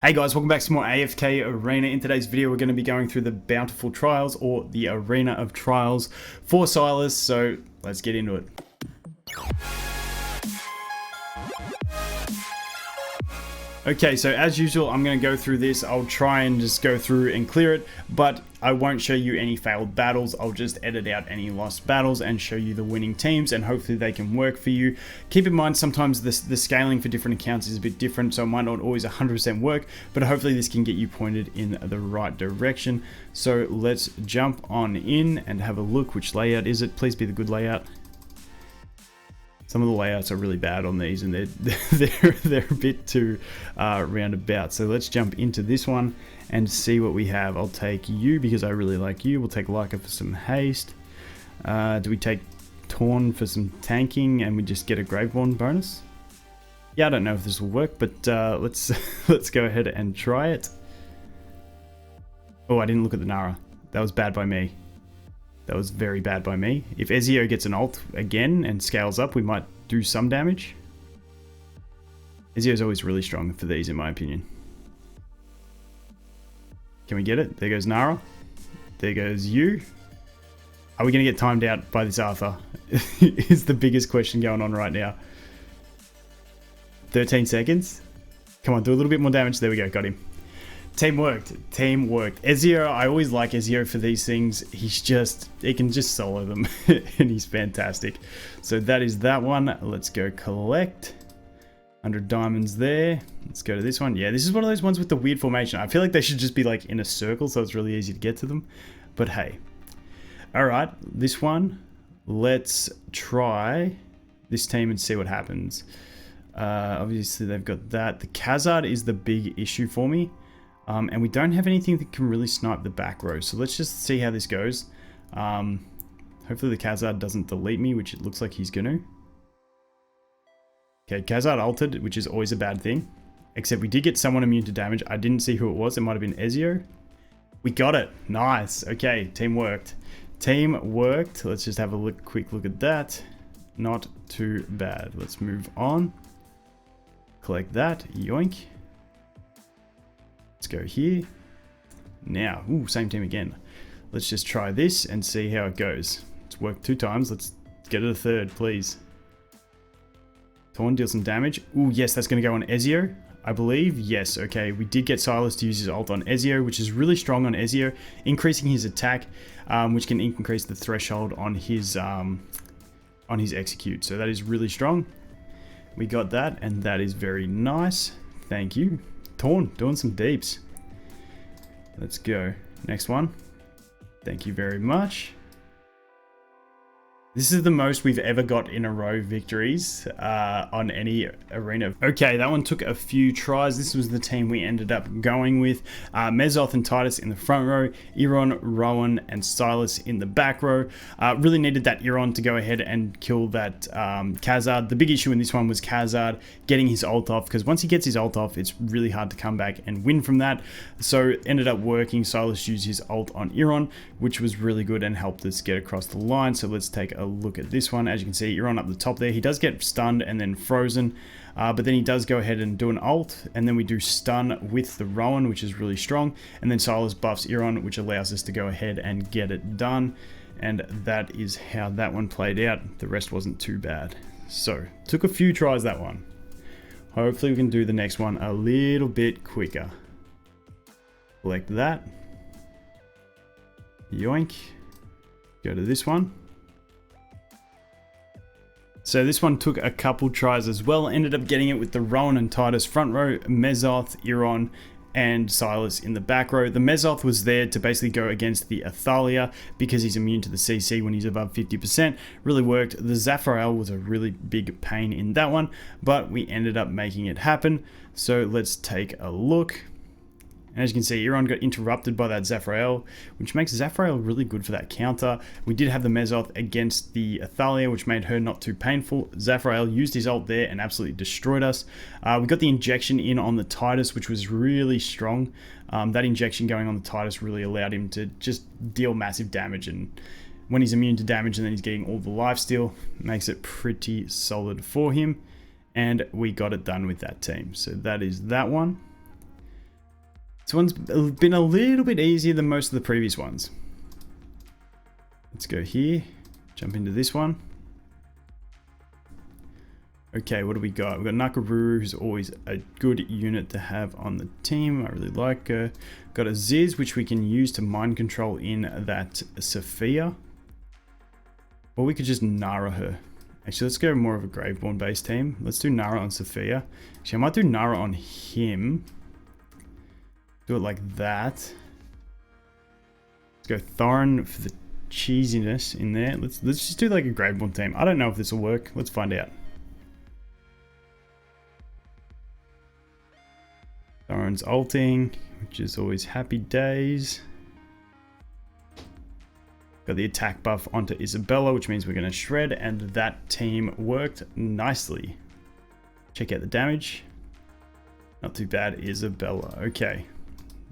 Hey guys, welcome back to more AFK Arena. In today's video, we're going to be going through the Bountiful Trials, or the Arena of Trials for Sylas, so let's get into it. Okay, so as usual, I'm going to go through this. I'll try and just go through and clear it, but I won't show you any failed battles. I'll just edit out any lost battles and show you the winning teams, and hopefully they can work for you. Keep in mind, sometimes the scaling for different accounts is a bit different, so it might not always 100% work, but hopefully this can get you pointed in the right direction. So let's jump on in and have a look. Which layout is it? Please be the good layout. Some of the layouts are really bad on these, and they're a bit too roundabout. So let's jump into this one and see what we have. I'll take you because I really like you. We'll take Leica for some haste. Do we take Torn for some tanking and we just get a Graveborn bonus? Yeah, I don't know if this will work, but let's go ahead and try it. Oh, I didn't look at the Nara. That was bad by me. That was very bad by me. If Ezio gets an ult again and scales up, we might do some damage. Ezio's always really strong for these, in my opinion. Can we get it? There goes Nara. There goes you. Are we going to get timed out by this Arthur? Is the biggest question going on right now. 13 seconds. Come on, do a little bit more damage. There we go, got him. Team worked. Team worked. Ezio, I always like Ezio for these things. He can just solo them and he's fantastic. So that is that one. Let's go collect. 100 diamonds there. Let's go to this one. Yeah, this is one of those ones with the weird formation. I feel like they should just be like in a circle so it's really easy to get to them. But hey. Alright, this one. Let's try this team and see what happens. Obviously they've got that. The Khazard is the big issue for me. And we don't have anything that can really snipe the back row. So let's just see how this goes. Hopefully the Khazard doesn't delete me, which it looks like he's going to. Okay, Khazard ulted, which is always a bad thing. Except we did get someone immune to damage. I didn't see who it was. It might have been Ezio. We got it. Nice. Okay, team worked. Team worked. Let's just have a quick look at that. Not too bad. Let's move on. Collect that. Yoink. Let's go here. Now, ooh, same team again. Let's just try this and see how it goes. It's worked 2 times. Let's get it a third, please. Torn, deal some damage. Ooh, yes, that's going to go on Ezio, I believe. Yes, okay. We did get Sylas to use his ult on Ezio, which is really strong on Ezio, increasing his attack, which can increase the threshold on his execute. So that is really strong. We got that, and that is very nice. Thank you. Torn, doing some deeps. Let's go. Next one. Thank you very much. This is the most we've ever got in a row victories on any arena. Okay, that one took a few tries. This was the team we ended up going with. Mezoth and Titus in the front row, Iron, Rowan, and Sylas in the back row. Really needed that Iron to go ahead and kill that Khazard. The big issue in this one was Khazard getting his ult off, because once he gets his ult off, it's really hard to come back and win from that. So it ended up working. Sylas used his ult on Iron, which was really good and helped us get across the line. So let's take a look at this one. As you can see, Iron up the top there. He does get stunned and then frozen, but then he does go ahead and do an ult, and then we do stun with the Rowan, which is really strong, and then Sylas buffs Iron, which allows us to go ahead and get it done. And that is how that one played out. The rest wasn't too bad. So took a few tries, that one. Hopefully we can do the next one a little bit quicker. Select that. Yoink. Go to this one. So this one took a couple tries as well. Ended up getting it with the Rowan and Titus front row, Mezoth, Iron, and Sylas in the back row. The Mezoth was there to basically go against the Athalia because he's immune to the CC when he's above 50%. Really worked. The Zafrael was a really big pain in that one, but we ended up making it happen. So let's take a look. And as you can see, Iron got interrupted by that Zafrael, which makes Zafrael really good for that counter. We did have the Mezoth against the Athalia, which made her not too painful. Zafrael used his ult there and absolutely destroyed us. We got the injection in on the Titus, which was really strong. That injection going on the Titus really allowed him to just deal massive damage, and when he's immune to damage and then he's getting all the lifesteal, makes it pretty solid for him. And we got it done with that team. So that is that one. This one's been a little bit easier than most of the previous ones. Let's go here. Jump into this one. Okay, what do we got? We've got Nakaruru, who's always a good unit to have on the team. I really like her. Got a Ziz, which we can use to mind control in that Sophia. Or we could just Nara her. Actually, let's go more of a Graveborn based team. Let's do Nara on Sophia. Actually, I might do Nara on him. Do it like that. Let's go Thorin for the cheesiness in there. Let's just do like a Graveborn team. I don't know if this will work. Let's find out. Thorin's ulting, which is always happy days. Got the attack buff onto Isabella, which means we're going to shred, and that team worked nicely. Check out the damage. Not too bad, Isabella. Okay,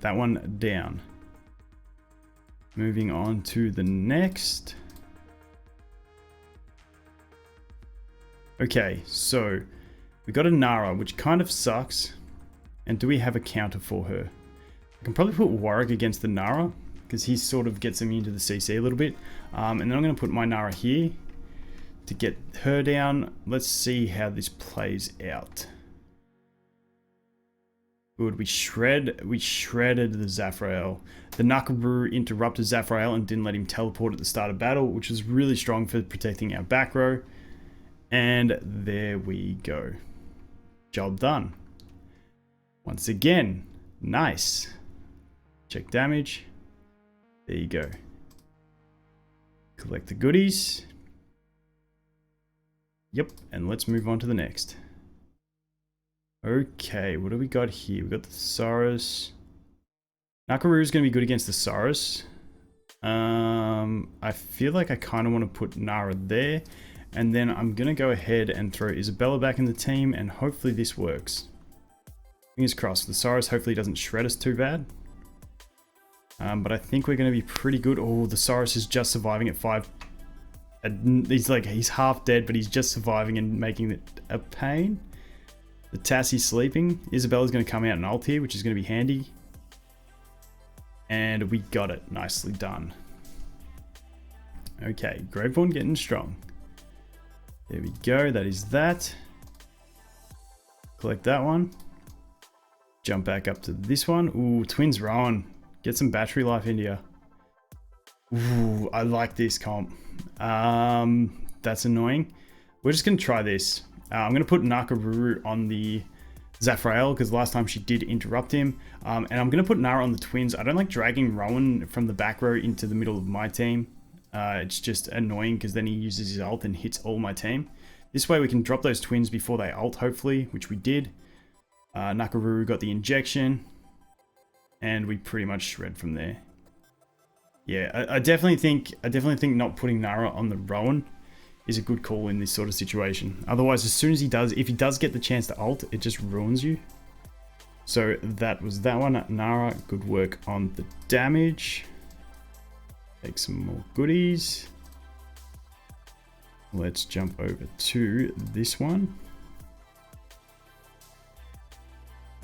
that one down. Moving on to the next. Okay, so we got a Nara, which kind of sucks. And do we have a counter for her? I can probably put Warwick against the Nara, because he sort of gets immune to the CC a little bit. And then I'm going to put my Nara here to get her down. Let's see how this plays out. Good, we shredded the Zafrael. The Nakaruru interrupted Zafrael and didn't let him teleport at the start of battle, which was really strong for protecting our back row. And there we go. Job done. Once again, nice. Check damage. There you go. Collect the goodies. Yep, and let's move on to the next. Okay, what do we got here? We got the Saurus. Nakaruru is going to be good against the Saurus. I feel like I kind of want to put Nara there. And then I'm going to go ahead and throw Isabella back in the team, and hopefully this works. Fingers crossed. The Saurus hopefully doesn't shred us too bad. But I think we're going to be pretty good. Oh, the Saurus is just surviving at 5. He's half dead, but he's just surviving and making it a pain. The Tassie's sleeping. Isabella's going to come out and ult here, which is going to be handy. And we got it. Nicely done. Okay, Graveborn getting strong. There we go. That is that. Collect that one. Jump back up to this one. Ooh, Twins Rowan. Get some battery life into you. Ooh, I like this comp. That's annoying. We're just going to try this. I'm going to put Nakaruru on the Zafrael because last time she did interrupt him. And I'm going to put Nara on the Twins. I don't like dragging Rowan from the back row into the middle of my team. It's just annoying because then he uses his ult and hits all my team. This way we can drop those Twins before they ult, hopefully, which we did. Nakaruru got the injection, and we pretty much shred from there. Yeah, I definitely think not putting Nara on the Rowan is a good call in this sort of situation. Otherwise, as soon as if he does get the chance to ult, it just ruins you. So that was that one. Nara, good work on the damage. Take some more goodies. Let's jump over to this one.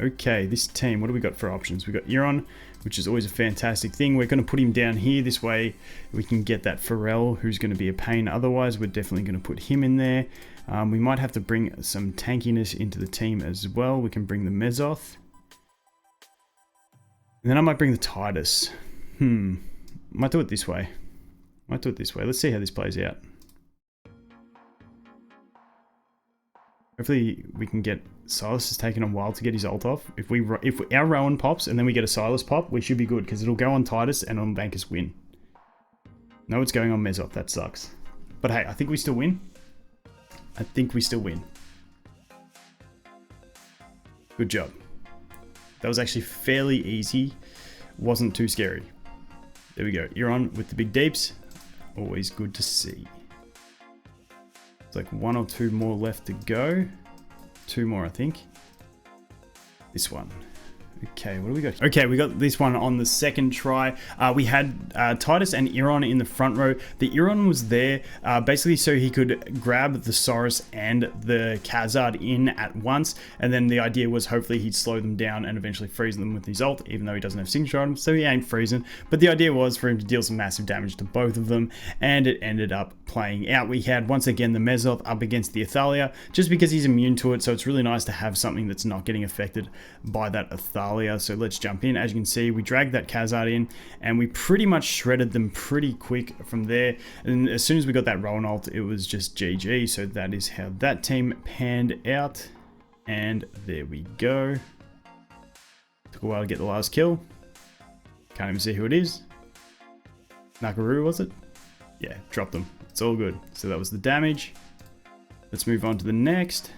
Okay, this team, what do we got for options? We got Euron, which is always a fantastic thing. We're going to put him down here. This way we can get that Pharrell, who's going to be a pain. Otherwise, we're definitely going to put him in there. We might have to bring some tankiness into the team as well. We can bring the Mezoth. And then I might bring the Titus. Might do it this way. Let's see how this plays out. Hopefully we can get... Silas is taking a while to get his ult off. If our Rowan pops and then we get a Silas pop, we should be good because it'll go on Titus and on Bankus win. No, it's going on Mezoth. That sucks. But hey, I think we still win. Good job. That was actually fairly easy. Wasn't too scary. There we go. You're on with the big deeps. Always good to see. It's like 1 or 2 more left to go. 2 more, I think. This one. Okay, what do we got? Okay, we got this one on the second try. We had Titus and Iron in the front row. The Iron was there basically so he could grab the Saurus and the Khazard in at once, and then the idea was hopefully he'd slow them down and eventually freeze them with his ult, even though he doesn't have signature items, so he ain't freezing. But the idea was for him to deal some massive damage to both of them, and it ended up playing out. We had once again the Mezoth up against the Athalia, just because he's immune to it, so it's really nice to have something that's not getting affected by that Athalia. So let's jump in. As you can see, we dragged that Khazard in, and we pretty much shredded them pretty quick from there. And as soon as we got that Rowan ult, it was just GG. So that is how that team panned out. And there we go. Took a while to get the last kill. Can't even see who it is. Nakaru, was it? Yeah, dropped them. It's all good. So that was the damage. Let's move on to the next.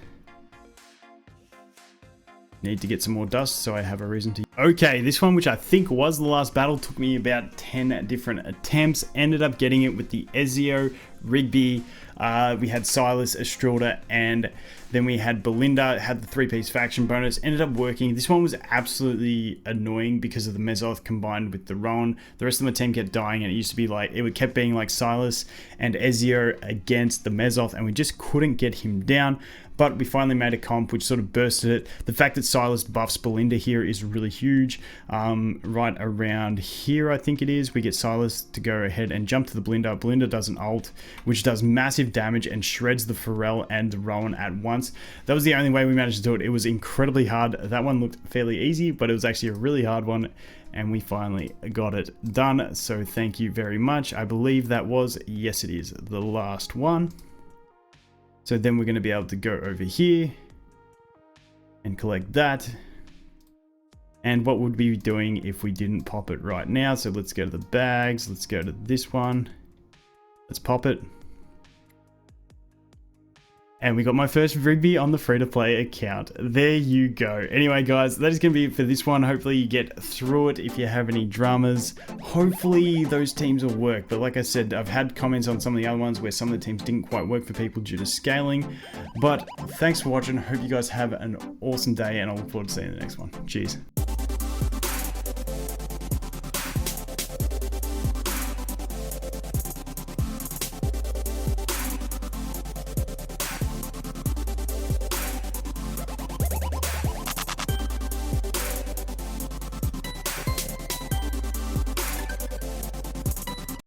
Need to get some more dust so I have a reason to... Okay, this one, which I think was the last battle, took me about 10 different attempts. Ended up getting it with the Ezio, Rigby, we had Silas, Estrelda, and then we had Belinda, had the 3-piece faction bonus. Ended up working. This one was absolutely annoying because of the Mezoth combined with the Rowan. The rest of my team kept dying, and it used to be like, it kept being like Silas and Ezio against the Mezoth, and we just couldn't get him down. But we finally made a comp which sort of bursted it. The fact that Silas buffs Belinda here is really huge. Right around here, I think it is, we get Silas to go ahead and jump to the Belinda. Belinda does an ult, which does massive damage and shreds the Pharrell and the Rowan at once. That was the only way we managed to do it. It was incredibly hard. That one looked fairly easy, but it was actually a really hard one, and we finally got it done. So thank you very much. I believe that was, yes it is, the last one. So then we're going to be able to go over here and collect that. And what would we be doing if we didn't pop it right now? So let's go to the bags. Let's go to this one. Let's pop it. And we got my first Rigby on the free-to-play account. There you go. Anyway, guys, that is going to be it for this one. Hopefully you get through it. If you have any dramas, hopefully those teams will work. But like I said, I've had comments on some of the other ones where some of the teams didn't quite work for people due to scaling. But thanks for watching. Hope you guys have an awesome day, and I look forward to seeing you in the next one. Cheers.